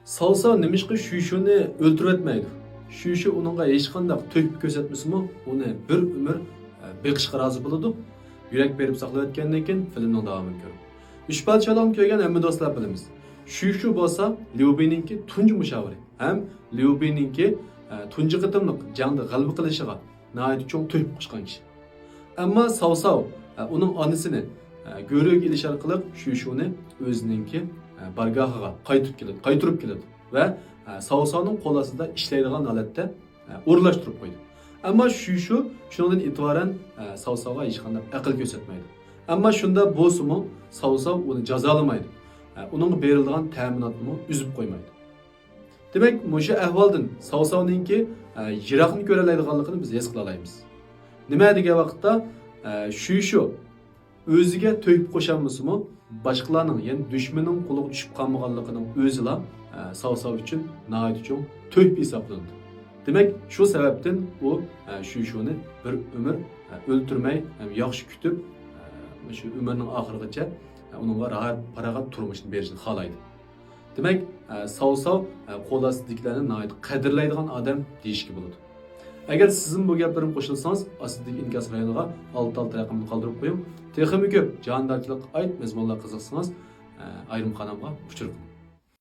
Salsa nemişki şuşuni öldürüp etmeydi. Şuşu onunla hiç qandaq töküp körsətmesimi, onu bir ömür beqishqa razı buludu. Yürek berip saqlab etgandan keyin filmning davomini ko'ring. Ishbalchalarni ko'rgan hamma do'stlar bilamiz. Şuşu bo'lsa Lyubininki tunji mushaviri, ham Lyubininki tunji qitimliq jangda g'alaba qilishiga nihoyat cho'ng to'yib qo'shgan kishi. Ammo Savsav uning onasini go'riga ilish orqali Shushuni o'zininki bargohiga qaytirib keladi va Savsavning qo'l ostida ishlaydigan holatda o'rlashtirib qo'ydi. Ammo Shushu shundan e'tiboran Savsavga hech qanday aql ko'rsatmaydi. Ammo shunda bo'lsa-mu Savsav uni jazolamaydi. Uning berilgan ta'minotni uzib qo'ymaydi. Demak, mushu ahvoldan Savsavninki yiroqni ko'ra oladiganligini biz his qila olamiz. Nima degan vaqtda Shushu o'ziga to'yib qo'shanmisimu boshqalarning, ya'ni dushmanning qo'liga tushib qolmaganligining o'zila Savsav uchun nihoyat cho'ng to'yib hisoblanadi. Demak, shu sababdan u Shushuni bir umr o'ltirmay, yaxshi kutib, shu umrning oxirigacha uningga rahat, farog'at turmushni berishni xohlaydi. Demak, Savsav qo'l ostidagilarni nihoyat qadrlaydigan odam deyishga bo'ladi. Agar sizin bu gaplarim qo'shilsangiz, ostidagi inkas rayoniga 6 raqamni qoldirib qo'ying. Texnik ko'p, jondorchilik ayt mezmunlar qiziqsangiz, ayrim kanalga uchirib